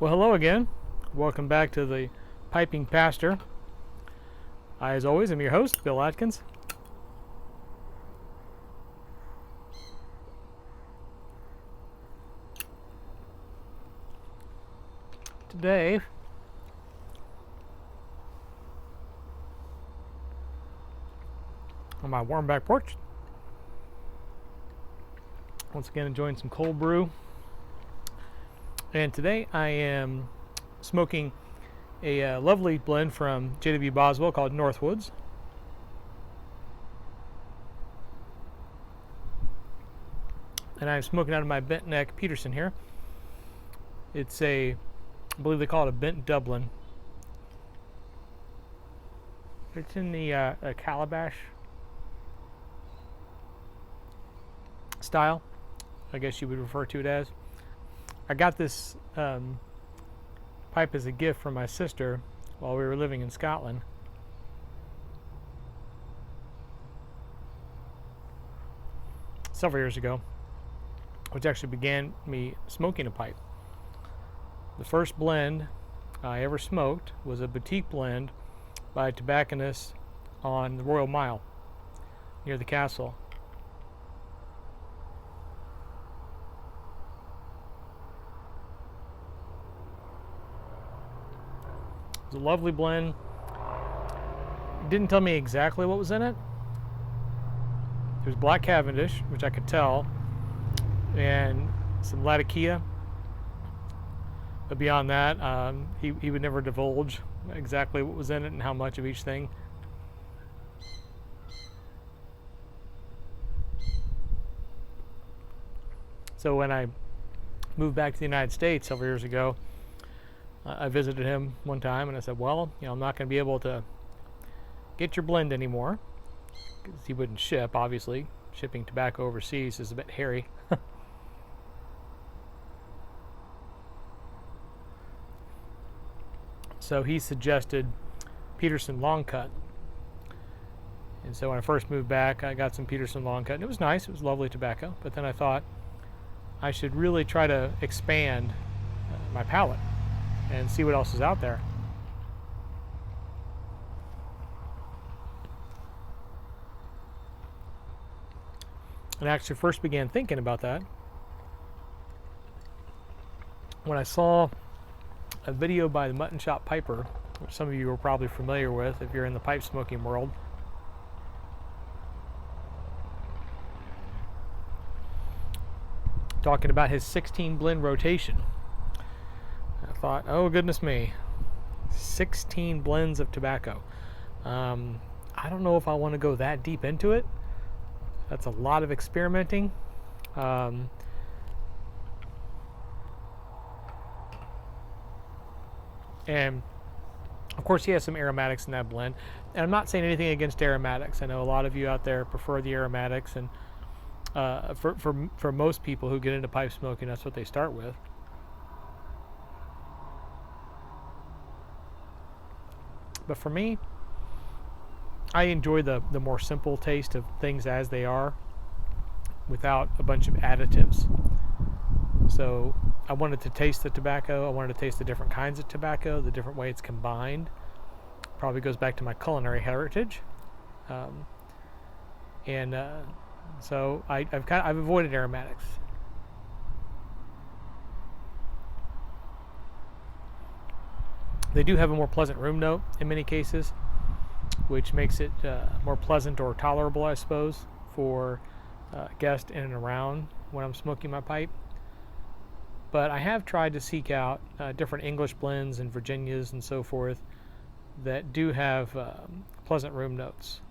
Well, hello again. Welcome back to the Piping Pastor. I, as always, am your host, Bill Atkins. Today, on my warm back porch, once again enjoying some cold brew. And today I am smoking a lovely blend from J.W. Boswell called Northwoods. And I'm smoking out of my bent neck Peterson here. It's I believe they call it a bent Dublin. It's in the calabash style, I guess you would refer to it as. I got this pipe as a gift from my sister while we were living in Scotland. Several years ago, which actually began me smoking a pipe. The first blend I ever smoked was a boutique blend by a tobacconist on the Royal Mile near the castle. It was a lovely blend. It didn't tell me exactly what was in it. There was black Cavendish, which I could tell, and some Latakia. But beyond that, he would never divulge exactly what was in it and how much of each thing. So when I moved back to the United States several years ago, I visited him one time and I said, well, I'm not going to be able to get your blend anymore, because he wouldn't ship, obviously. Shipping tobacco overseas is a bit hairy. So he suggested Peterson Long Cut. And so when I first moved back, I got some Peterson Long Cut, and it was nice. It was lovely tobacco. But then I thought I should really try to expand my palate and see what else is out there. And I actually first began thinking about that when I saw a video by the Mutton Shop Piper, which some of you are probably familiar with if you're in the pipe smoking world. Talking about his 16 blend rotation. I thought, oh goodness me, 16 blends of tobacco. I don't know if I want to go that deep into it. That's a lot of experimenting. And of course he has some aromatics in that blend. And I'm not saying anything against aromatics. I know a lot of you out there prefer the aromatics, and for most people who get into pipe smoking, that's what they start with. But for me, I enjoy the more simple taste of things as they are, without a bunch of additives. So I wanted to taste the tobacco. I wanted to taste the different kinds of tobacco, the different way it's combined. Probably goes back to my culinary heritage. So I've avoided aromatics. They do have a more pleasant room note in many cases, which makes it more pleasant or tolerable, I suppose, for guests in and around when I'm smoking my pipe. But I have tried to seek out different English blends and Virginias and so forth that do have pleasant room notes.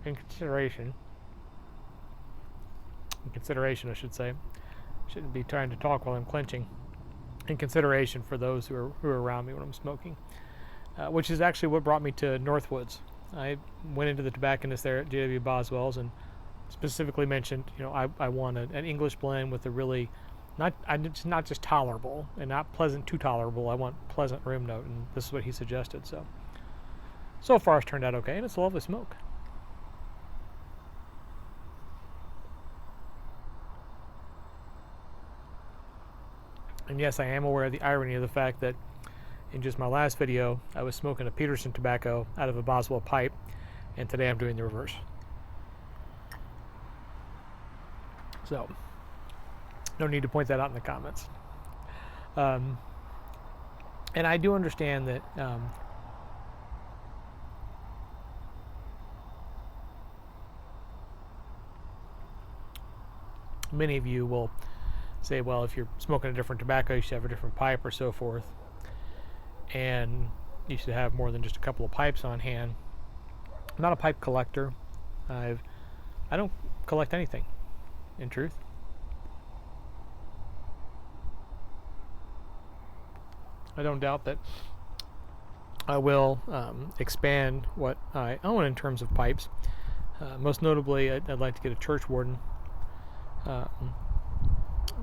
In consideration, I should say. Shouldn't be trying to talk while I'm clenching. In consideration for those who are around me when I'm smoking, which is actually what brought me to Northwoods. I went into the tobacconist there at J.W. Boswell's and specifically mentioned, I want an English blend with a really not just tolerable and not pleasant to tolerable. I want pleasant room note, and this is what he suggested. So far it's turned out okay, and it's a lovely smoke. And yes, I am aware of the irony of the fact that in just my last video, I was smoking a Peterson tobacco out of a Boswell pipe, and today I'm doing the reverse. So, no need to point that out in the comments. And I do understand that many of you will say, well, if you're smoking a different tobacco, you should have a different pipe or so forth. And you should have more than just a couple of pipes on hand. I'm not a pipe collector. I don't collect anything, in truth. I don't doubt that I will expand what I own in terms of pipes. Most notably, I'd like to get a church warden.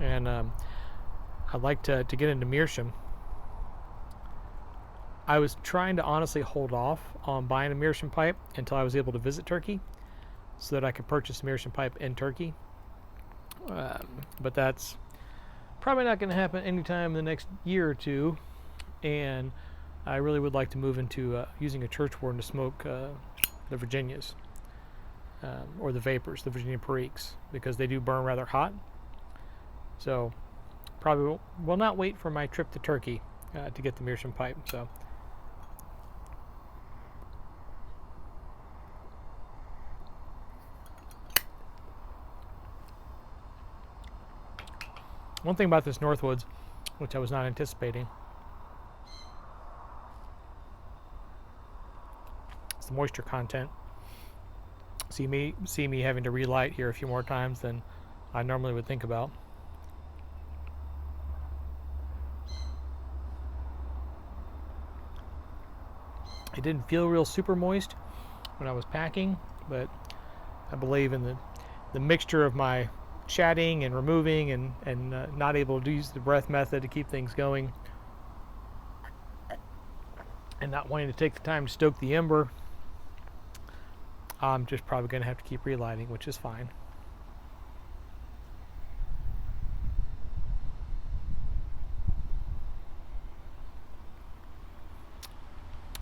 And I'd like to get into meerschaum. I was trying to honestly hold off on buying a meerschaum pipe until I was able to visit Turkey so that I could purchase a meerschaum pipe in Turkey. But that's probably not going to happen anytime in the next year or two. And I really would like to move into using a church warden to smoke the Virginias or the Vapors, the Virginia Periques, because they do burn rather hot. So probably will not wait for my trip to Turkey to get the meerschaum pipe. So one thing about this Northwoods, which I was not anticipating, is the moisture content. See me having to relight here a few more times than I normally would think about. It didn't feel real super moist when I was packing, but I believe in the mixture of my chatting and removing and not able to use the breath method to keep things going, and not wanting to take the time to stoke the ember. I'm just probably going to have to keep relighting, which is fine.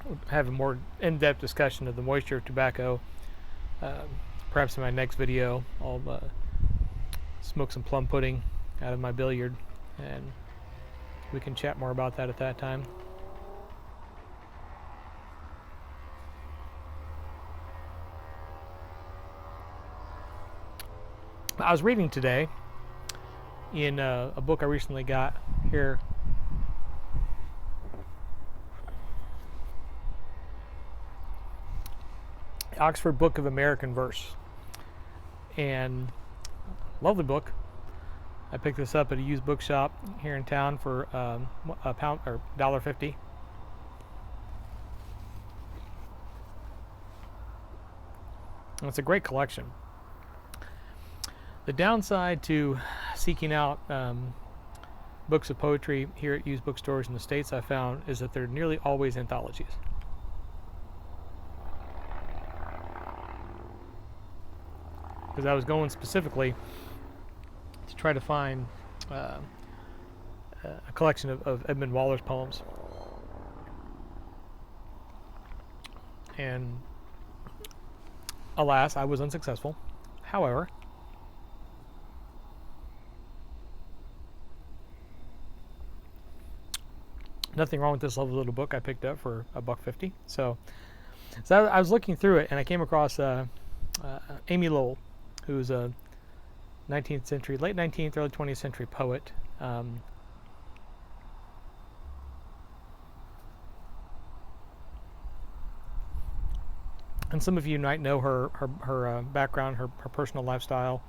We'll have a more in-depth discussion of the moisture of tobacco. Perhaps in my next video, I'll smoke some plum pudding out of my billiard, and we can chat more about that at that time. I was reading today in a book I recently got here. Oxford Book of American Verse, and lovely book. I picked this up at a used bookshop here in town for a pound or $1.50. And it's a great collection. The downside to seeking out books of poetry here at used bookstores in the States, I found, is that they're nearly always anthologies. Because I was going specifically to try to find a collection of Edmund Waller's poems. And alas, I was unsuccessful. However, nothing wrong with this lovely little book I picked up for $1.50. So I was looking through it, and I came across Amy Lowell, who's a 19th century, late 19th, early 20th century poet. And some of you might know her background, her personal lifestyle.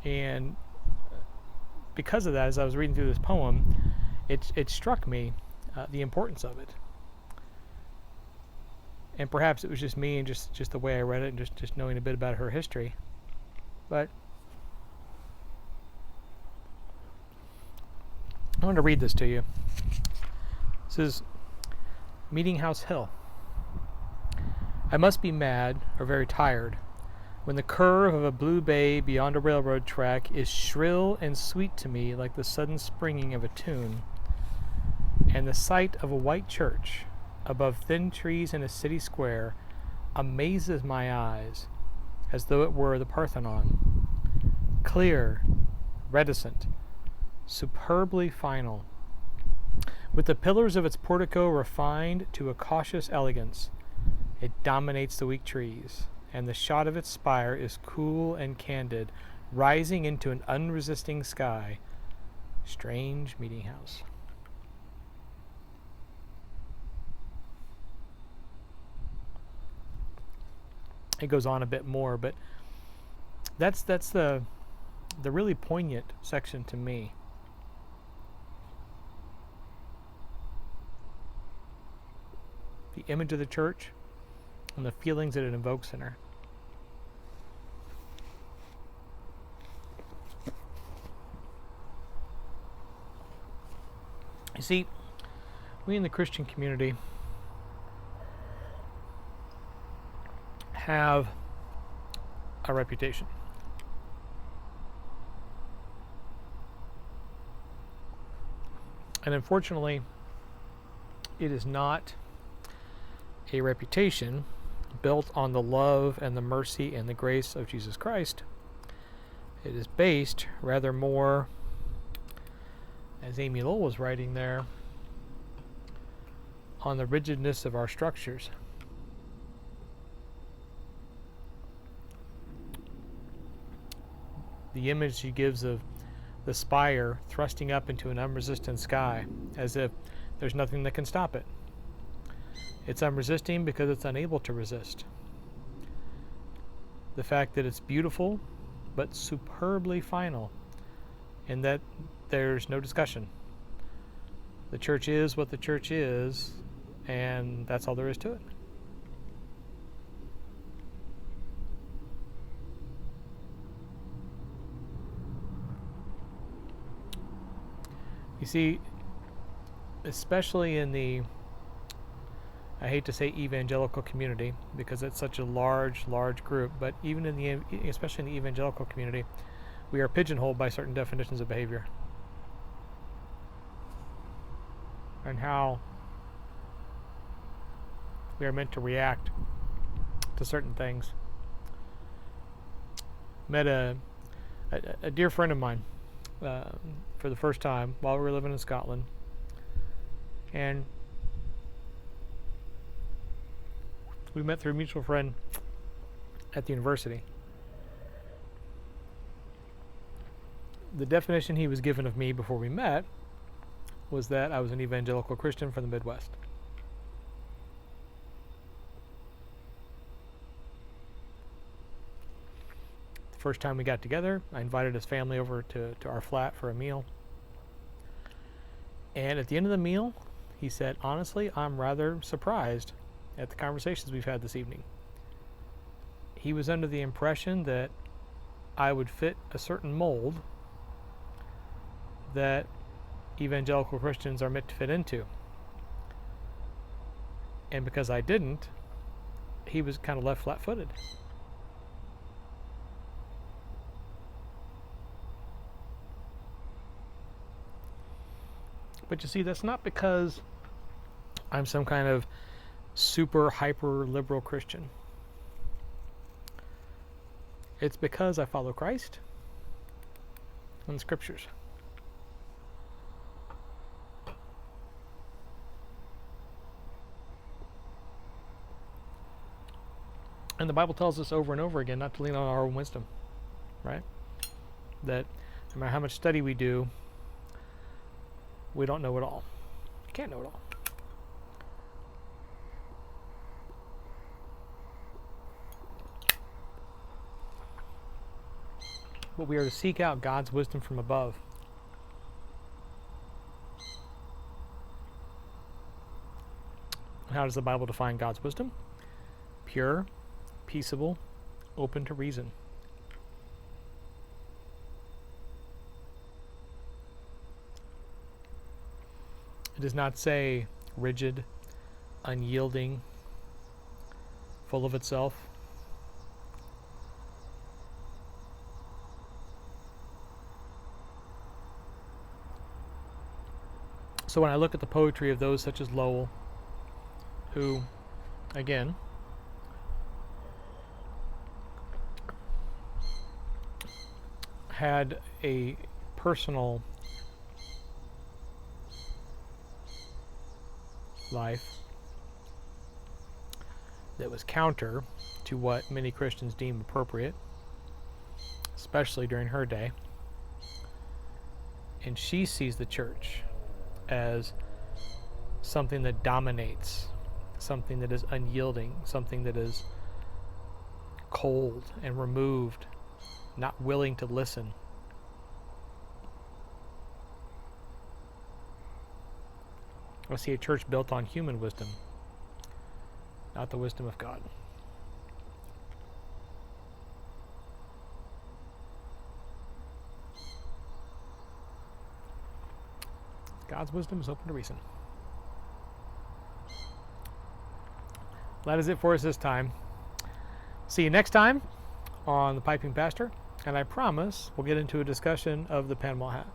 And because of that, as I was reading through this poem, it struck me the importance of it. And perhaps it was just me and just the way I read it and just knowing a bit about her history. But I want to read this to you. This is Meeting House Hill. I must be mad or very tired. when the curve of a blue bay beyond a railroad track is shrill and sweet to me like the sudden springing of a tune, and the sight of a white church above thin trees in a city square amazes my eyes as though it were the Parthenon, clear, reticent, superbly final, with the pillars of its portico refined to a cautious elegance. It dominates the weak trees, and the shot of its spire is cool and candid, rising into an unresisting sky. Strange meeting house. It goes on a bit more, but that's the really poignant section to me. The image of the church and the feelings that it invokes in her. You see, we in the Christian community have a reputation. And unfortunately, it is not a reputation built on the love and the mercy and the grace of Jesus Christ. It is based rather more, as Amy Lowell was writing there, on the rigidness of our structures. The image she gives of the spire thrusting up into an unresistant sky, as if there's nothing that can stop it. It's unresisting because it's unable to resist. The fact that it's beautiful, but superbly final, and that there's no discussion. The church is what the church is, and that's all there is to it. You see, especially in the, I hate to say evangelical community because it's such a large group, but even in the, especially in the evangelical community, we are pigeonholed by certain definitions of behavior and how we are meant to react to certain things. Met a dear friend of mine for the first time while we were living in Scotland, and we met through a mutual friend at the university. The definition he was given of me before we met was that I was an evangelical Christian from the Midwest. The first time we got together, I invited his family over to our flat for a meal. And at the end of the meal, he said, honestly, I'm rather surprised at the conversations we've had this evening. He was under the impression that I would fit a certain mold that evangelical Christians are meant to fit into. And because I didn't, he was kind of left flat-footed. But you see, that's not because I'm some kind of super hyper liberal Christian. It's because I follow Christ and the scriptures. And the Bible tells us over and over again not to lean on our own wisdom, right? That no matter how much study we do, we don't know it all. You can't know it all. But we are to seek out God's wisdom from above. How does the Bible define God's wisdom? Pure, peaceable, open to reason. It does not say rigid, unyielding, full of itself. So when I look at the poetry of those such as Lowell, who, again, had a personal life that was counter to what many Christians deem appropriate, especially during her day. And she sees the church as something that dominates, something that is unyielding, something that is cold and removed, not willing to listen. I see a church built on human wisdom, not the wisdom of God. God's wisdom is open to reason. That is it for us this time. See you next time on The Piping Pastor, and I promise we'll get into a discussion of the Panama Hat.